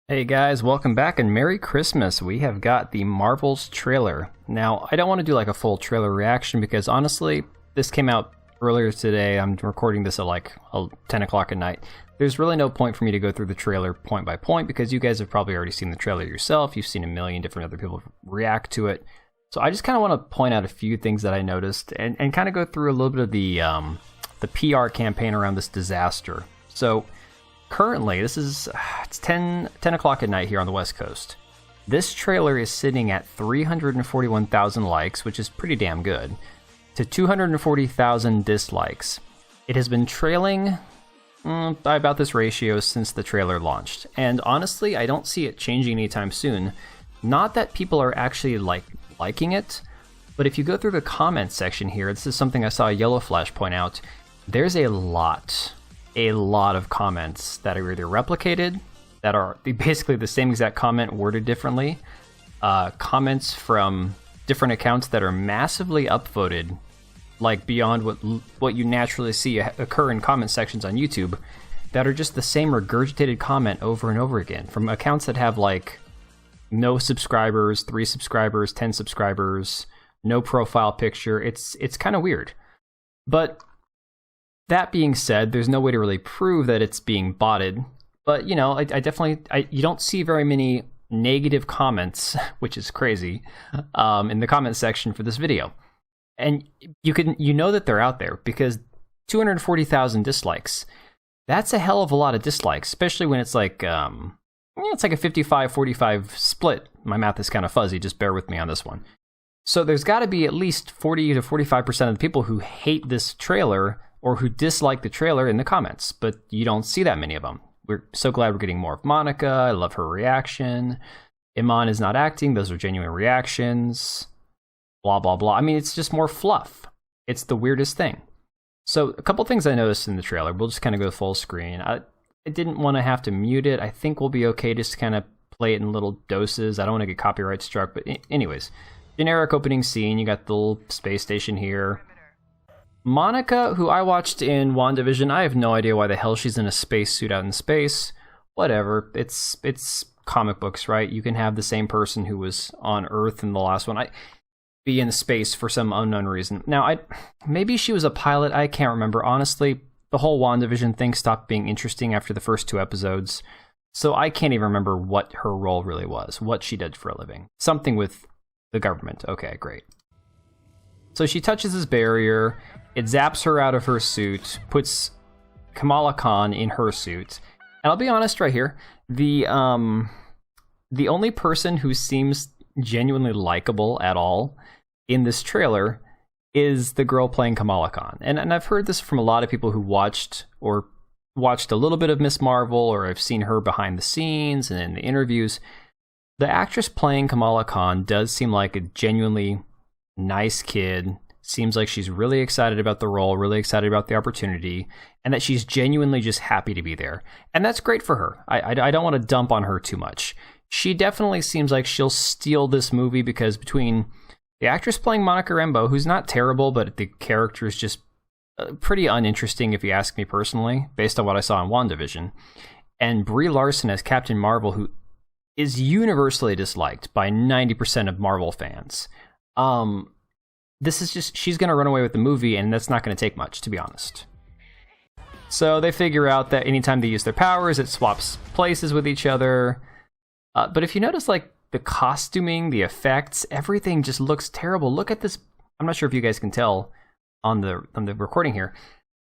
Hey guys, welcome back and Merry Christmas. We have got the Marvels trailer. Now, I don't want to do like a full trailer reaction because honestly, this came out earlier today. I'm recording this at like 10 o'clock at night. There's really no point for me to go through the trailer point by point because you guys have probably already seen the trailer yourself. You've seen a million different other people react to it. So I just kind of want to point out a few things that I noticed and kind of go through a little bit of the PR campaign around this disaster. So currently, it's 10 o'clock at night here on the West Coast. This trailer is sitting at 341,000 likes, which is pretty damn good, to 240,000 dislikes. It has been trailing by about this ratio since the trailer launched. And honestly, I don't see it changing anytime soon. Not that people are actually liking it, but if you go through the comments section here, this is something I saw Yellow Flash point out, there's a lot of comments that are either replicated, that are basically the same exact comment worded differently, comments from different accounts that are massively upvoted, like beyond what you naturally see occur in comment sections on YouTube, that are just the same regurgitated comment over and over again, from accounts that have like no subscribers, 3 subscribers, 10 subscribers, no profile picture. It's kind of weird. But that being said, there's no way to really prove that it's being botted, but you know, you don't see very many negative comments, which is crazy, in the comment section for this video. And you know that they're out there because 240,000 dislikes, that's a hell of a lot of dislikes, especially when it's like, it's like a 55-45 split. My math is kind of fuzzy, just bear with me on this one. So there's got to be at least 40 to 45% of the people who hate this trailer or who dislike the trailer in the comments, but you don't see that many of them. We're so glad we're getting more of Monica. I love her reaction. Iman is not acting. Those are genuine reactions. Blah, blah, blah. I mean, it's just more fluff. It's the weirdest thing. So a couple things I noticed in the trailer. We'll just kind of go full screen. I didn't want to have to mute it. I think we'll be okay just to kind of play it in little doses. I don't want to get copyright struck, but anyways. Generic opening scene. You got the little space station here. Monica, who I watched in WandaVision, I have no idea why the hell she's in a spacesuit out in space. Whatever. It's comic books, right? You can have the same person who was on Earth in the last one be in space for some unknown reason. Now, maybe she was a pilot. I can't remember. Honestly, the whole WandaVision thing stopped being interesting after the first 2 episodes. So I can't even remember what her role really was, what she did for a living. Something with the government. Okay, great. So she touches this barrier. It zaps her out of her suit, puts Kamala Khan in her suit. And I'll be honest right here, the only person who seems genuinely likable at all in this trailer is the girl playing Kamala Khan. And I've heard this from a lot of people who watched a little bit of Miss Marvel, or I've seen her behind the scenes and in the interviews. The actress playing Kamala Khan does seem like a genuinely nice kid. Seems like she's really excited about the role, really excited about the opportunity, and that she's genuinely just happy to be there. And that's great for her. I don't want to dump on her too much. She definitely seems like she'll steal this movie because between the actress playing Monica Rambeau, who's not terrible, but the character is just pretty uninteresting if you ask me personally, based on what I saw in WandaVision, and Brie Larson as Captain Marvel, who is universally disliked by 90% of Marvel fans. This is just, she's going to run away with the movie, and that's not going to take much, to be honest. So they figure out that anytime they use their powers, it swaps places with each other. But if you notice, like, the costuming, the effects, everything just looks terrible. Look at this. I'm not sure if you guys can tell on the recording here.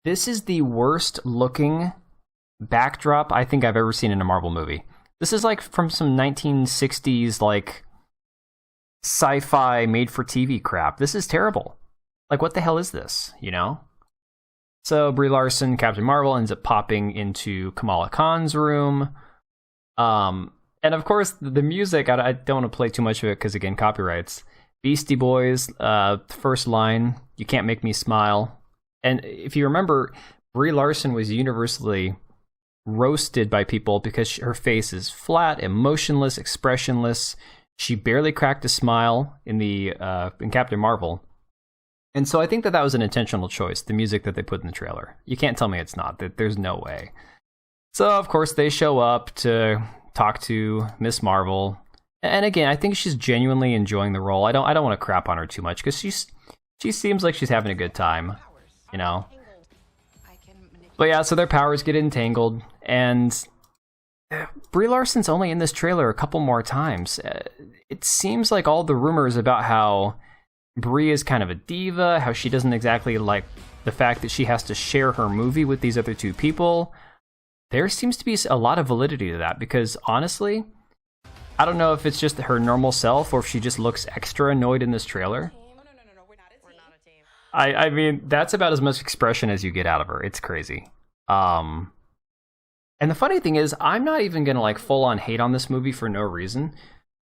This is the worst looking backdrop I think I've ever seen in a Marvel movie. This is like from some 1960s, like, sci-fi made-for-TV crap. This is terrible. Like, what the hell is this, you know? So Brie Larson, Captain Marvel, ends up popping into Kamala Khan's room. And of course, the music, I don't want to play too much of it because, again, copyrights. Beastie Boys, first line, "You can't make me smile." And if you remember, Brie Larson was universally roasted by people because her face is flat, emotionless, expressionless. She barely cracked a smile in Captain Marvel. And so I think that was an intentional choice, the music that they put in the trailer. You can't tell me it's not. There's no way. So, of course, they show up to talk to Miss Marvel. And again, I think she's genuinely enjoying the role. I don't want to crap on her too much because she seems like she's having a good time, you know. But yeah, so their powers get entangled, and Brie Larson's only in this trailer a couple more times. It seems like all the rumors about how Brie is kind of a diva, how she doesn't exactly like the fact that she has to share her movie with these other two people. There seems to be a lot of validity to that, because honestly, I don't know if it's just her normal self or if she just looks extra annoyed in this trailer. I mean, that's about as much expression as you get out of her. It's crazy. And the funny thing is, I'm not even gonna like full on hate on this movie for no reason.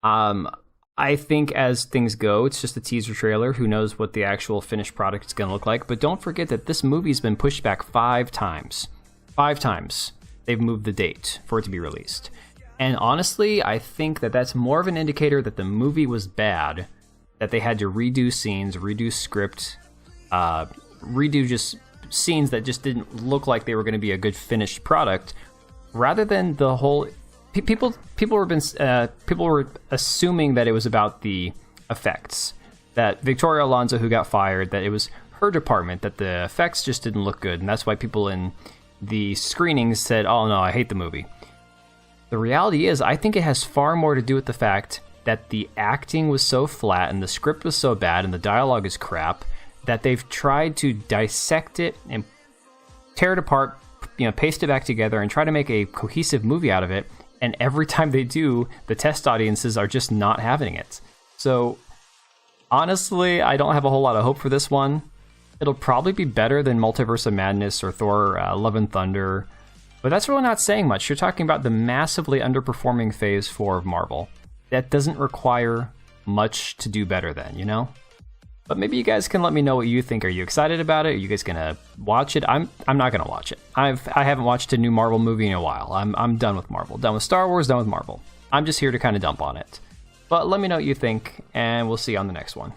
I think as things go, it's just a teaser trailer. Who knows what the actual finished product is gonna look like? But don't forget that this movie's been pushed back 5 times. 5 times they've moved the date for it to be released. And honestly, I think that that's more of an indicator that the movie was bad, that they had to redo scenes, redo script, redo just scenes that just didn't look like they were going to be a good finished product, rather than the whole people were assuming that it was about the effects, that Victoria Alonso, who got fired, that it was her department, that the effects just didn't look good, and that's why people in the screenings said, "Oh no, I hate the movie." The reality is, I think it has far more to do with the fact that the acting was so flat and the script was so bad and the dialogue is crap that they've tried to dissect it and tear it apart, paste it back together and try to make a cohesive movie out of it. And every time they do, the test audiences are just not having it. So honestly, I don't have a whole lot of hope for this one. It'll probably be better than Multiverse of Madness or Thor Love and Thunder. But that's really not saying much. You're talking about the massively underperforming Phase 4 of Marvel. That doesn't require much to do better than, you know? But maybe you guys can let me know what you think. Are you excited about it? Are you guys gonna watch it? I'm not gonna watch it. I haven't watched a new Marvel movie in a while. I'm done with Marvel. Done with Star Wars, done with Marvel. I'm just here to kind of dump on it. But let me know what you think, and we'll see you on the next one.